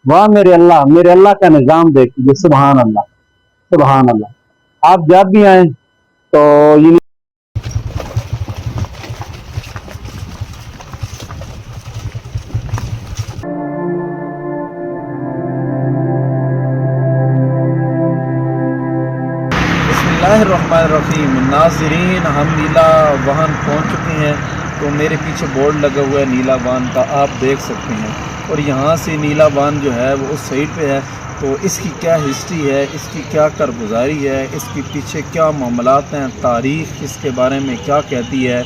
वाह मेरे अल्लाह का निज़ाम देखिए, सुभान अल्लाह, सुभान अल्लाह। आप जब भी आए तो ये बिस्मिल्लाहिर्रहमानिर्रहीम। नाज़रीन, हम नीला वाहन पहुंच चुके हैं। तो मेरे पीछे बोर्ड लगा हुआ है नीला वाहन का, आप देख सकते हैं। और यहाँ से नीला वाहन जो है वो उस साइड पे है। तो इसकी क्या हिस्ट्री है, इसकी क्या कारगुजारी है, इसके पीछे क्या मामलात हैं, तारीख़ इसके बारे में क्या कहती है,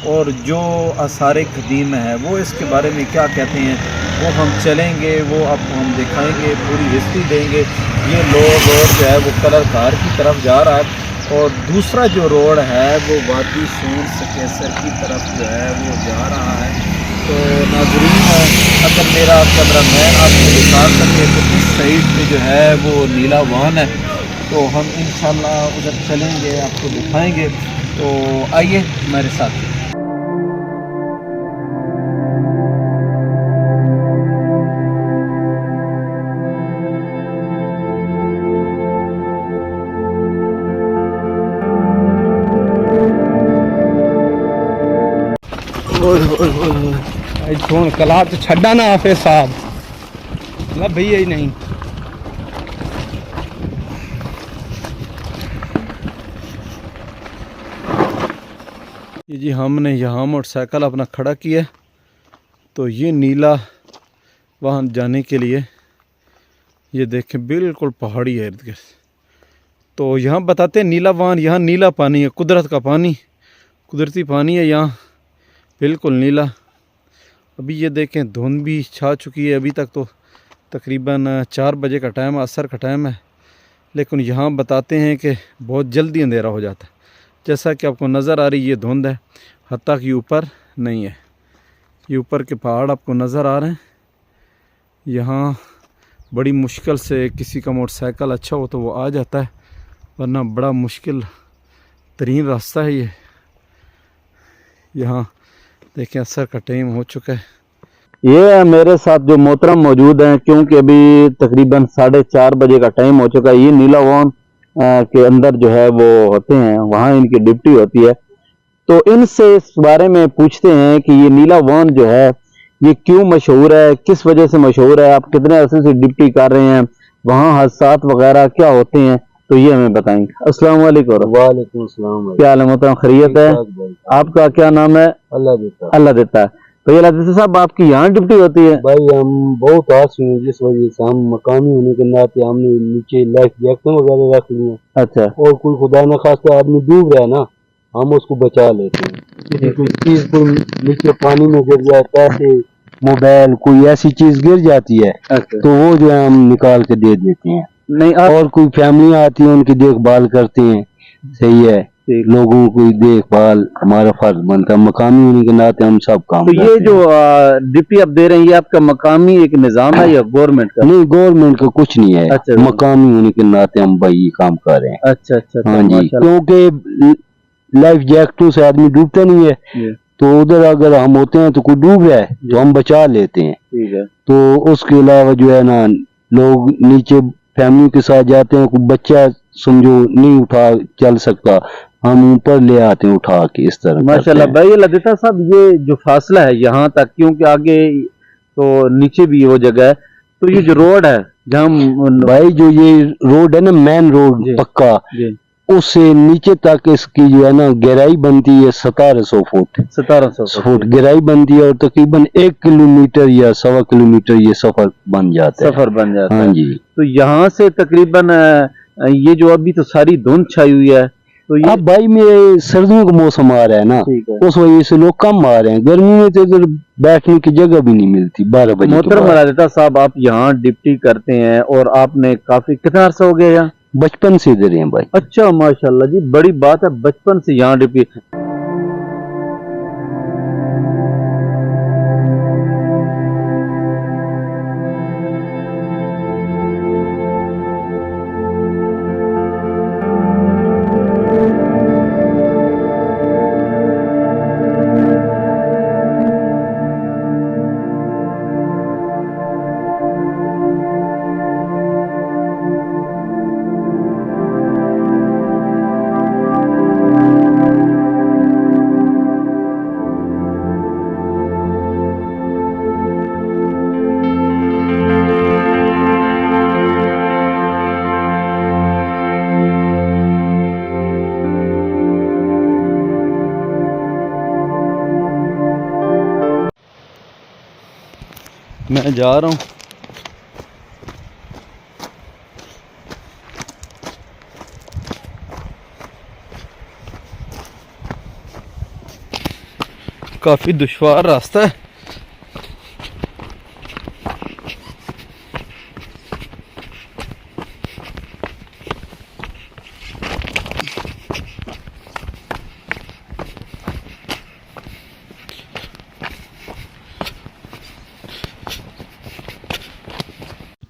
और जो आसार कदीम है वो इसके बारे में क्या कहते हैं, वो हम चलेंगे, वो आपको हम दिखाएंगे, पूरी हिस्ट्री देंगे। ये रोड जो है वो कलरकार की तरफ जा रहा है, और दूसरा जो रोड है वो वादी सूर सकेसर की तरफ जो है वो जा रहा है। तो नाज़रीन, अगर मेरा कैमरा मैन आपको दिखा सके तो इस साइड पे जो है वो नीला वाहन है। तो हम इंशाल्लाह उधर चलेंगे, आपको दिखाएंगे। तो आइए हमारे साथ। छोड़ कला तो छड्डा ना आफे साहब ना भैया ही नहीं। जी हमने यहाँ मोटरसाइकिल अपना खड़ा किया। तो ये नीला वाहन जाने के लिए, ये देखें बिल्कुल पहाड़ी है इर्द गिर्द। तो यहाँ बताते हैं नीला वाहन, यहाँ नीला पानी है, कुदरत का पानी, कुदरती पानी है यहाँ, बिल्कुल नीला। अभी ये देखें धुंध भी छा चुकी है। अभी तक तो तकरीबन 4 बजे का टाइम, असर का टाइम है। लेकिन यहाँ बताते हैं कि बहुत जल्दी अंधेरा हो जाता है। जैसा कि आपको नज़र आ रही है, ये धुंध है, हत्ता कि ऊपर नहीं है। ये ऊपर के पहाड़ आपको नज़र आ रहे हैं। यहाँ बड़ी मुश्किल से किसी का मोटरसाइकिल अच्छा हो तो वो आ जाता है, वरना बड़ा मुश्किल तरीन रास्ता है ये। यहाँ देखें असर का टाइम हो चुका है। ये मेरे साथ जो मोहतरम मौजूद हैं, क्योंकि अभी तकरीबन 4:30 बजे का टाइम हो चुका है। ये नीला वाहन के अंदर जो है वो होते हैं, वहाँ इनकी ड्यूटी होती है। तो इनसे इस बारे में पूछते हैं कि ये नीला वाहन जो है ये क्यों मशहूर है, किस वजह से मशहूर है, आप कितने अरसे से ड्यूटी कर रहे हैं, वहाँ हादसात वगैरह क्या होते हैं, तो ये हमें बताएंगे। अस्सलाम वालेकुम। वालेकुम सलाम। क्या हाल है मोहतरम, खैरियत है? आपका क्या नाम है? अल्लाह देता। अल्लाह देता है। तो ये लाते साहब आपकी यहाँ ड्यूटी होती है? भाई हम बहुत हाथ हुए, जिस वजह से हम मकामी होने के नाते हमने नीचे लाइफ जैकेट वगैरह रख ली है। अच्छा। और कोई खुदा न खास्ता आदमी डूब रहा है ना, हम उसको बचा लेते हैं। किसी कोई चीज को नीचे पानी में गिर जाए, पैसे, मोबाइल, कोई ऐसी चीज गिर जाती है, अच्छा। तो वो जो है हम निकाल के दे देते हैं। नहीं और कोई फैमिली आती है, उनकी देखभाल करते हैं। सही है, लोगों की देखभाल हमारा फर्ज बनता है। मकामी होने के नाते हम सब काम तो ये जो ड्यूटी आप दे रहे हैं, ये आपका मकामी एक निजाम है या गवर्नमेंट का? नहीं, गवर्नमेंट का कुछ नहीं है। अच्छा। मकामी होने के नाते हम भाई ये काम कर रहे हैं। अच्छा अच्छा। हाँ जी, क्योंकि लाइफ जैकेटों से आदमी डूबता नहीं है। तो उधर अगर हम होते हैं तो कोई डूब रहा है तो हम बचा लेते हैं। ठीक है। तो उसके अलावा जो है ना, लोग नीचे फैमिली के साथ जाते हैं, कोई बच्चा समझो नहीं उठा चल सकता, हम ऊपर ले आते हैं उठा के, इस तरह माशाल्लाह। भाई लतिता साहब, ये जो फासला है यहाँ तक, क्योंकि आगे तो नीचे भी वो जगह है, तो ये जो रोड है जहाँ भाई, जो ये रोड है ना, मेन रोड पक्का, उससे नीचे तक इसकी जो है ना गहराई बनती है 1700 फुट। 1700 फुट गहराई बनती है, और तकरीबन 1 किलोमीटर या 1.25 किलोमीटर ये सफर बन जाता है। सफर बन जाता है। हाँ जी। तो यहाँ से तकरीबन ये जो अभी तो सारी धुंध छाई हुई है, तो ये अब भाई में सर्दियों का मौसम आ रहा है ना, उस वजह से लोग कम आ रहे हैं। गर्मी में तो इधर बैठने की जगह भी नहीं मिलती 12 बजे। मोहतरम मलालिता साहब, आप यहाँ ड्यूटी करते हैं और आपने काफी कितना अरसा हो गया यहाँ? बचपन से इधर हैं भाई। अच्छा, माशाल्लाह जी, बड़ी बात है, बचपन से यहाँ ड्यूटी। میں جا رہا ہوں. کافی دشوار راستہ ہے.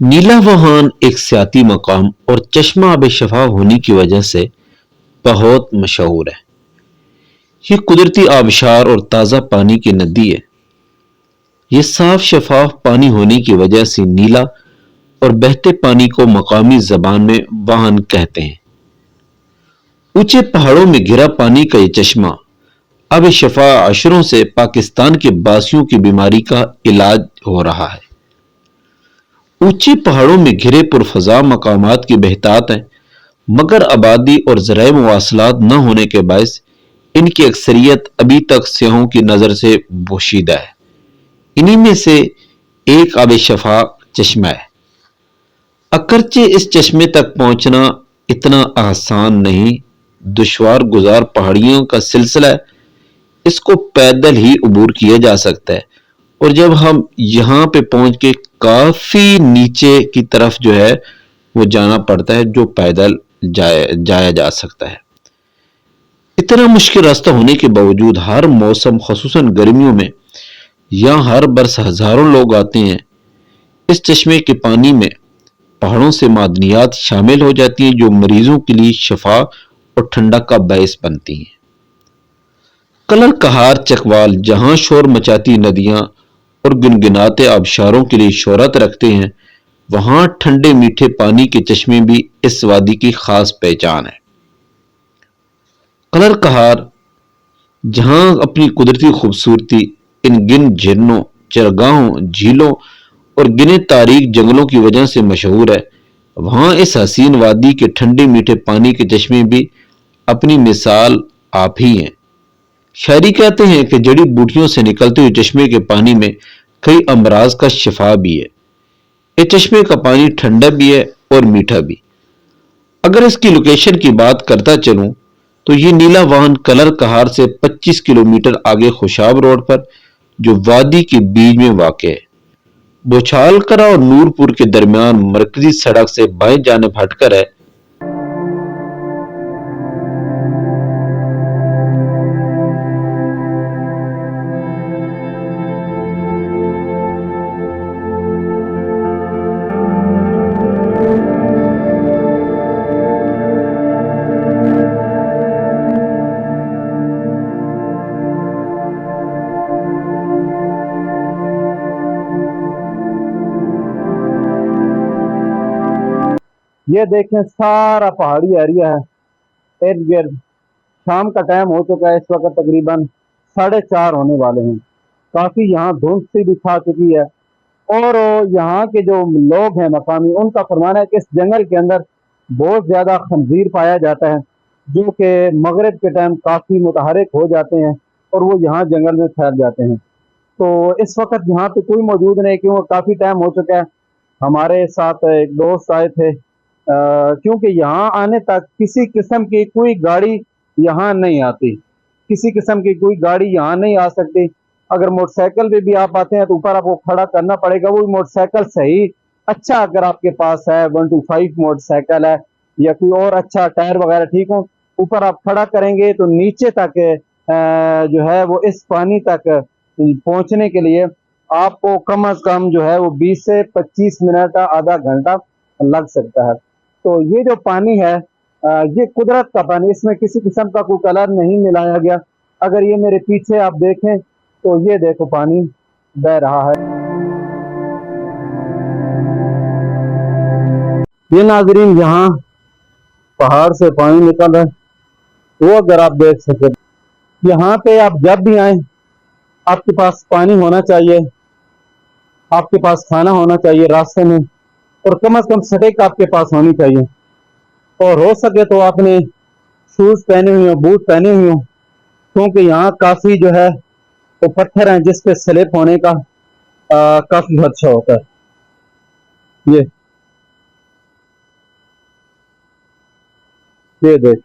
نیلا واہن ایک سیاحتی مقام اور چشمہ آب شفا ہونے کی وجہ سے بہت مشہور ہے. یہ قدرتی آبشار اور تازہ پانی کی ندی ہے. یہ صاف شفاف پانی ہونے کی وجہ سے نیلا اور بہتے پانی کو مقامی زبان میں واہن کہتے ہیں. اونچے پہاڑوں میں گھرا پانی کا یہ چشمہ آب شفا عشروں سے پاکستان کے باسیوں کی بیماری کا علاج ہو رہا ہے. اونچے پہاڑوں میں گھرے پرفضا مقامات کی بہتات ہیں، مگر آبادی اور ذرائع مواصلات نہ ہونے کے باعث ان کی اکثریت ابھی تک سیاحوں کی نظر سے پوشیدہ ہے. انہی میں سے ایک آب شفا چشمہ ہے. اگرچہ اس چشمے تک پہنچنا اتنا آسان نہیں، دشوار گزار پہاڑیوں کا سلسلہ ہے. اس کو پیدل ہی عبور کیا جا سکتا ہے، اور جب ہم یہاں پہ پہنچ کے کافی نیچے کی طرف جو ہے وہ جانا پڑتا ہے جو پیدل جایا جا سکتا ہے. اتنا مشکل راستہ ہونے کے باوجود ہر موسم خصوصاً گرمیوں میں یہاں ہر برس ہزاروں لوگ آتے ہیں. اس چشمے کے پانی میں پہاڑوں سے معدنیات شامل ہو جاتی ہیں جو مریضوں کے لیے شفا اور ٹھنڈک کا باعث بنتی ہیں. کلر کہار چکوال جہاں شور مچاتی ندیاں اور گنگناتے آبشاروں کے لیے شہرت رکھتے ہیں، وہاں ٹھنڈے میٹھے پانی کے چشمے بھی اس وادی کی خاص پہچان ہے. کلر کہار جہاں اپنی قدرتی خوبصورتی، ان گن جھرنوں، چرگاہوں، جھیلوں اور گنے تاریک جنگلوں کی وجہ سے مشہور ہے، وہاں اس حسین وادی کے ٹھنڈے میٹھے پانی کے چشمے بھی اپنی مثال آپ ہی ہیں. شاعری کہتے ہیں کہ جڑی بوٹیوں سے نکلتے ہوئے چشمے کے پانی میں کئی امراض کا شفا بھی ہے. یہ چشمے کا پانی ٹھنڈا بھی ہے اور میٹھا بھی. اگر اس کی لوکیشن کی بات کرتا چلوں تو یہ نیلا واہن کلر کہار سے 25 کلومیٹر آگے خوشاب روڈ پر جو وادی کے بیچ میں واقع ہے. بوچھال کرا اور نور پور کے درمیان مرکزی سڑک سے بائیں جانب ہٹ کر ہے. یہ دیکھیں سارا پہاڑی ایریا ہے ارد گرد. شام کا ٹائم ہو چکا ہے، اس وقت تقریباً 4:30 ہونے والے ہیں. کافی یہاں دھند سی بھی چھا چکی ہے، اور یہاں کے جو لوگ ہیں مقامی، ان کا فرمانا ہے کہ اس جنگل کے اندر بہت زیادہ خنزیر پایا جاتا ہے جو کہ مغرب کے ٹائم کافی متحرک ہو جاتے ہیں اور وہ یہاں جنگل میں پھیل جاتے ہیں. تو اس وقت یہاں پہ کوئی موجود نہیں کیونکہ کافی ٹائم ہو چکا ہے. ہمارے ساتھ ایک دوست آئے تھے، کیونکہ یہاں آنے تک کسی قسم کی کوئی گاڑی یہاں نہیں آتی، کسی قسم کی کوئی گاڑی یہاں نہیں آ سکتی. اگر موٹر سائیکل پہ بھی آپ آتے ہیں تو اوپر آپ کو کھڑا کرنا پڑے گا. وہ موٹر سائیکل صحیح اچھا اگر آپ کے پاس ہے 125 موٹر سائیکل ہے یا کوئی اور اچھا ٹائر وغیرہ ٹھیک ہو، اوپر آپ کھڑا کریں گے تو نیچے تک جو ہے وہ اس پانی تک پہنچنے کے لیے آپ کو کم از کم جو ہے وہ 20 سے 25 منٹ آدھا گھنٹہ لگ سکتا ہے. تو یہ جو پانی ہے یہ قدرت کا پانی، اس میں کسی قسم کا کوئی کلر نہیں ملایا گیا. اگر یہ میرے پیچھے آپ دیکھیں تو یہ دیکھو پانی بہ رہا ہے. یہ ناظرین یہاں پہاڑ سے پانی نکل رہا ہے، وہ اگر آپ دیکھ سکیں. یہاں پہ آپ جب بھی آئیں آپ کے پاس پانی ہونا چاہیے، آپ کے پاس کھانا ہونا چاہیے راستے میں، اور کم از کم سڑک آپ کے پاس ہونی چاہیے. اور ہو سکے تو آپ نے شوز پہنے ہوئے ہوں، بوٹ پہنے ہوئے ہوں، کیونکہ یہاں کافی جو ہے وہ پتھر ہیں جس پہ سلپ ہونے کا काफी अच्छा होता है। ये देख,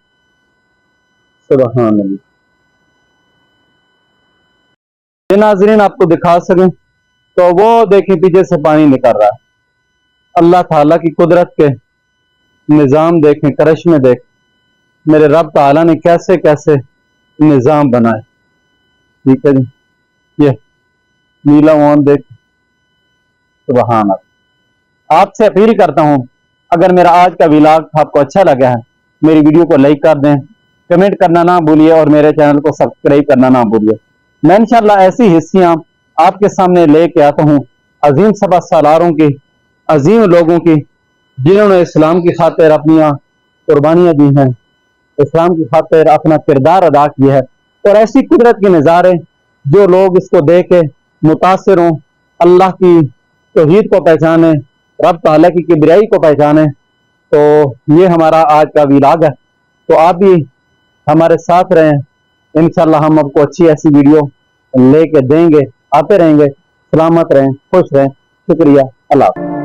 सुभान अल्लाह। ये नाज़रीन आपको दिखा सकें तो वो देखें पीछे से पानी निकल रहा है। अल्लाह ताला की कुदरत के निज़ाम देखें, करिश्मे देख, मेरे रब ताला ने कैसे कैसे निज़ाम बनाए। ठीक है जी, ये नीला वन देख, सुभान अल्लाह। आपसे अपील करता हूं, अगर मेरा आज का व्लॉग आपको अच्छा लगा है, मेरी वीडियो को लाइक कर दें, कमेंट करना ना भूलिए और मेरे चैनल को सब्सक्राइब करना ना भूलिए। मैं इंशाल्लाह ऐसी हिस्सियां आपके सामने लेके आता हूं, अजीम सभा सालारों की, अजीम लोगों की, जिन्होंने इस्लाम की खातिर अपनी कुर्बानियां दी हैं, इस्लाम की खातिर अपना किरदार अदा किया है, और ऐसी कुदरत के नज़ारे जो लोग इसको देख के मुतासिर हों, अल्लाह की तौहीद को पहचाने, रब ताला की किबरियाई को पहचाने। तो ये हमारा आज का व्लॉग है, तो आप भी हमारे साथ रहें। इंशाल्लाह हम आपको अच्छी ऐसी वीडियो लेके देंगे, आते रहेंगे। सलामत रहें, खुश रहें। शुक्रिया, अल्लाह।